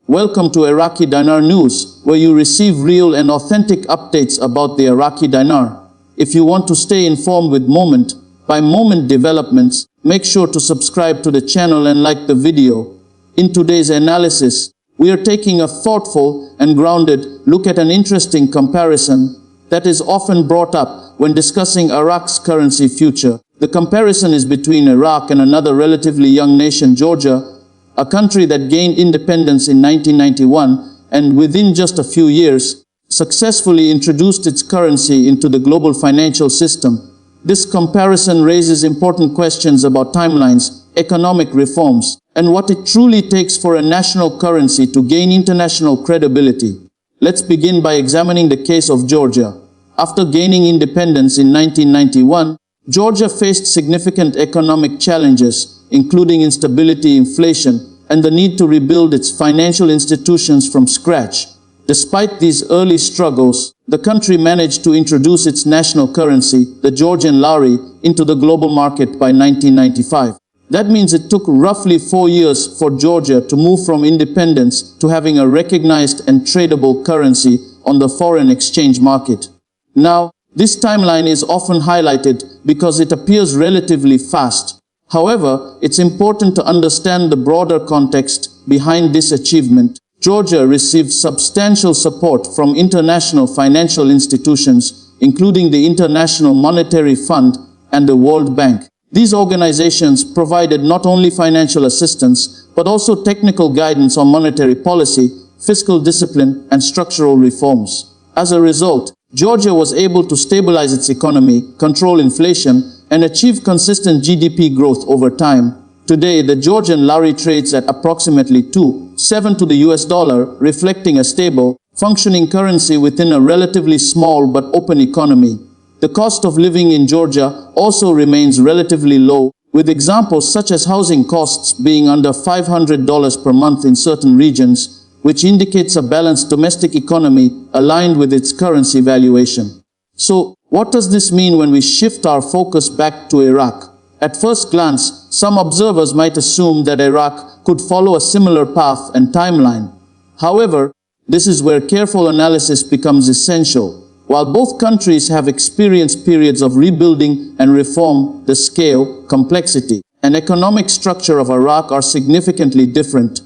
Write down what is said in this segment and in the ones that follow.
Welcome to Iraqi Dinar News, where you receive real and authentic updates about the Iraqi Dinar. If you want to stay informed with moment-by-moment developments, make sure to subscribe to the channel and like the video. In today's analysis, we are taking a thoughtful and grounded look at an interesting comparison that is often brought up when discussing Iraq's currency future. The comparison is between Iraq and another relatively young nation, Georgia, a country that gained independence in 1991 and within just a few years successfully introduced its currency into the global financial system. This comparison raises important questions about timelines, economic reforms, and what it truly takes for a national currency to gain international credibility. Let's begin by examining the case of Georgia. After gaining independence in 1991, Georgia faced significant economic challenges, including instability, inflation, and the need to rebuild its financial institutions from scratch. Despite these early struggles, the country managed to introduce its national currency, the Georgian lari, into the global market by 1995. That means it took roughly 4 years for Georgia to move from independence to having a recognized and tradable currency on the foreign exchange market. Now, this timeline is often highlighted because it appears relatively fast. However, it's important to understand the broader context behind this achievement. Georgia received substantial support from international financial institutions, including the International Monetary Fund and the World Bank. These organizations provided not only financial assistance, but also technical guidance on monetary policy, fiscal discipline, and structural reforms. As a result, Georgia was able to stabilize its economy, control inflation, and achieve consistent GDP growth over time. Today, the Georgian lari trades at approximately 2.7 to the US dollar, reflecting a stable, functioning currency within a relatively small but open economy. The cost of living in Georgia also remains relatively low, with examples such as housing costs being under $500 per month in certain regions, which indicates a balanced domestic economy aligned with its currency valuation. So, what does this mean when we shift our focus back to Iraq? At first glance, some observers might assume that Iraq could follow a similar path and timeline. However, this is where careful analysis becomes essential. While both countries have experienced periods of rebuilding and reform, the scale, complexity, and economic structure of Iraq are significantly different.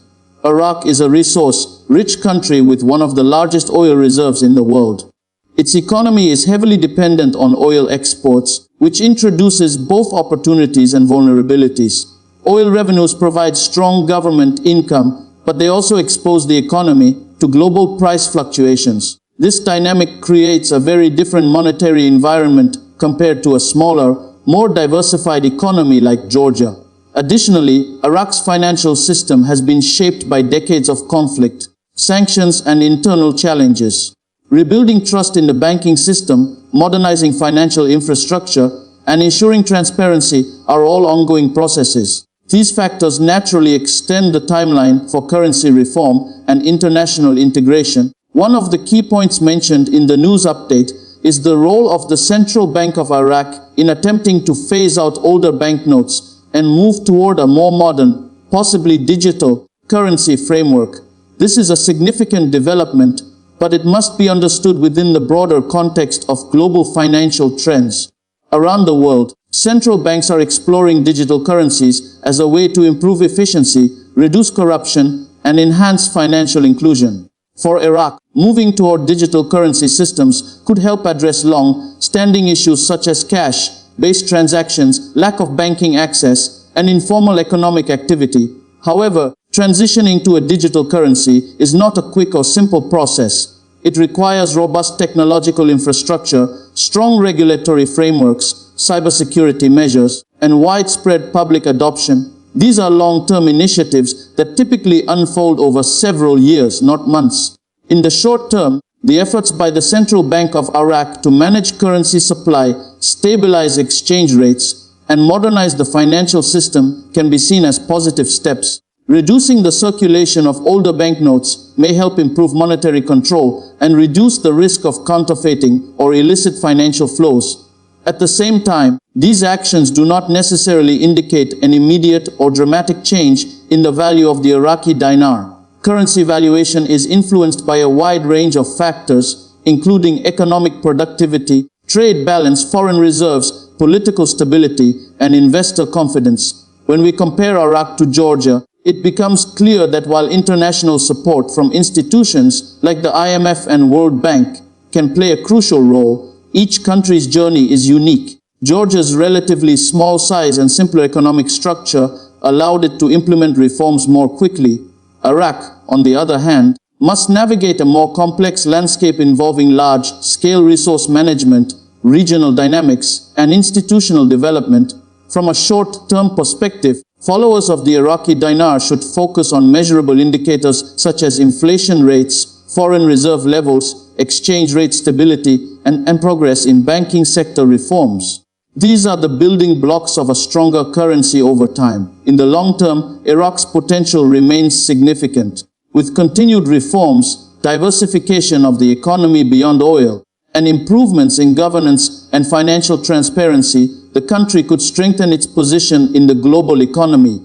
Iraq is a resource-rich country with one of the largest oil reserves in the world. Its economy is heavily dependent on oil exports, which introduces both opportunities and vulnerabilities. Oil revenues provide strong government income, but they also expose the economy to global price fluctuations. This dynamic creates a very different monetary environment compared to a smaller, more diversified economy like Georgia. Additionally, Iraq's financial system has been shaped by decades of conflict, sanctions, and internal challenges. Rebuilding trust in the banking system, modernizing financial infrastructure, and ensuring transparency are all ongoing processes. These factors naturally extend the timeline for currency reform and international integration. One of the key points mentioned in the news update is the role of the Central Bank of Iraq in attempting to phase out older banknotes and move toward a more modern, possibly digital, currency framework. This is a significant development, but it must be understood within the broader context of global financial trends. Around the world, central banks are exploring digital currencies as a way to improve efficiency, reduce corruption, and enhance financial inclusion. For Iraq, moving toward digital currency systems could help address long-standing issues such as cash-based transactions, lack of banking access, and informal economic activity. However, transitioning to a digital currency is not a quick or simple process. It requires robust technological infrastructure, strong regulatory frameworks, cybersecurity measures, and widespread public adoption. These are long-term initiatives that typically unfold over several years, not months. In the short term, the efforts by the Central Bank of Iraq to manage currency supply, stabilize exchange rates, and modernize the financial system can be seen as positive steps. Reducing the circulation of older banknotes may help improve monetary control and reduce the risk of counterfeiting or illicit financial flows. At the same time, these actions do not necessarily indicate an immediate or dramatic change in the value of the Iraqi dinar. Currency valuation is influenced by a wide range of factors, including economic productivity, trade balance, foreign reserves, political stability, and investor confidence. When we compare Iraq to Georgia, it becomes clear that while international support from institutions like the IMF and World Bank can play a crucial role, each country's journey is unique. Georgia's relatively small size and simpler economic structure allowed it to implement reforms more quickly. Iraq, on the other hand, must navigate a more complex landscape involving large-scale resource management, regional dynamics, and institutional development. From a short-term perspective, followers of the Iraqi dinar should focus on measurable indicators such as inflation rates, foreign reserve levels, exchange rate stability, and progress in banking sector reforms. These are the building blocks of a stronger currency over time. In the long term, Iraq's potential remains significant. With continued reforms, diversification of the economy beyond oil, and improvements in governance and financial transparency, the country could strengthen its position in the global economy.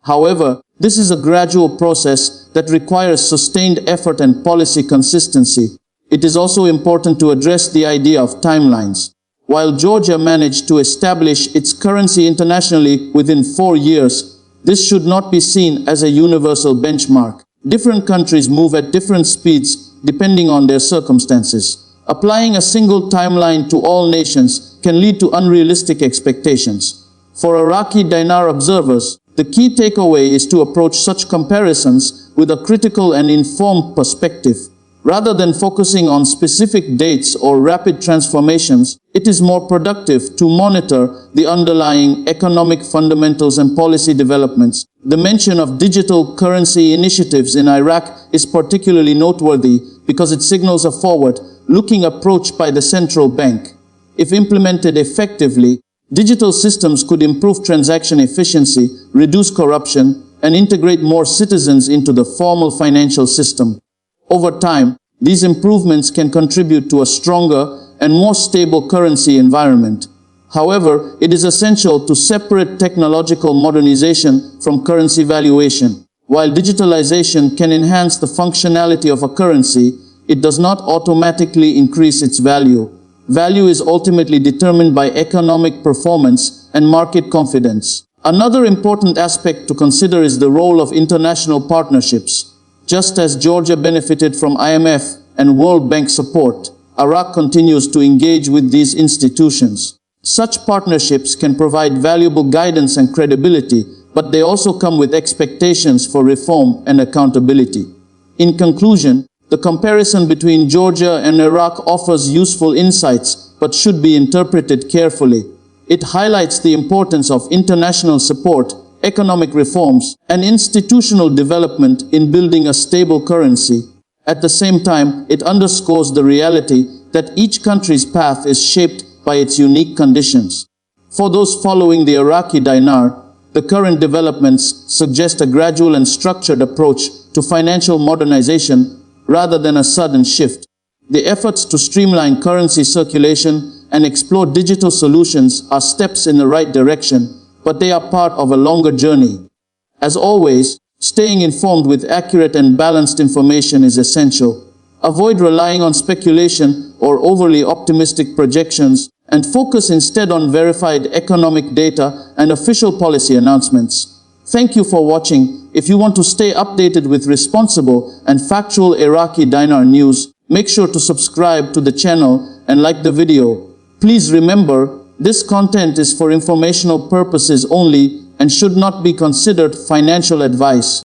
However, this is a gradual process that requires sustained effort and policy consistency. It is also important to address the idea of timelines. While Georgia managed to establish its currency internationally within 4 years, this should not be seen as a universal benchmark. Different countries move at different speeds depending on their circumstances. Applying a single timeline to all nations can lead to unrealistic expectations. For Iraqi dinar observers, the key takeaway is to approach such comparisons with a critical and informed perspective. Rather than focusing on specific dates or rapid transformations, it is more productive to monitor the underlying economic fundamentals and policy developments. The mention of digital currency initiatives in Iraq is particularly noteworthy because it signals a forward-looking approach by the central bank. If implemented effectively, digital systems could improve transaction efficiency, reduce corruption, and integrate more citizens into the formal financial system. Over time, these improvements can contribute to a stronger and more stable currency environment. However, it is essential to separate technological modernization from currency valuation. While digitalization can enhance the functionality of a currency, it does not automatically increase its value. Value is ultimately determined by economic performance and market confidence. Another important aspect to consider is the role of international partnerships. Just as Georgia benefited from IMF and World Bank support, Iraq continues to engage with these institutions. Such partnerships can provide valuable guidance and credibility, but they also come with expectations for reform and accountability. In conclusion, the comparison between Georgia and Iraq offers useful insights, but should be interpreted carefully. It highlights the importance of international support, economic reforms, and institutional development in building a stable currency. At the same time, it underscores the reality that each country's path is shaped by its unique conditions. For those following the Iraqi dinar, the current developments suggest a gradual and structured approach to financial modernization rather than a sudden shift. The efforts to streamline currency circulation and explore digital solutions are steps in the right direction, but they are part of a longer journey. As always, staying informed with accurate and balanced information is essential. Avoid relying on speculation or overly optimistic projections, and focus instead on verified economic data and official policy announcements. Thank you for watching. If you want to stay updated with responsible and factual Iraqi dinar news, make sure to subscribe to the channel and like the video. Please remember, this content is for informational purposes only and should not be considered financial advice.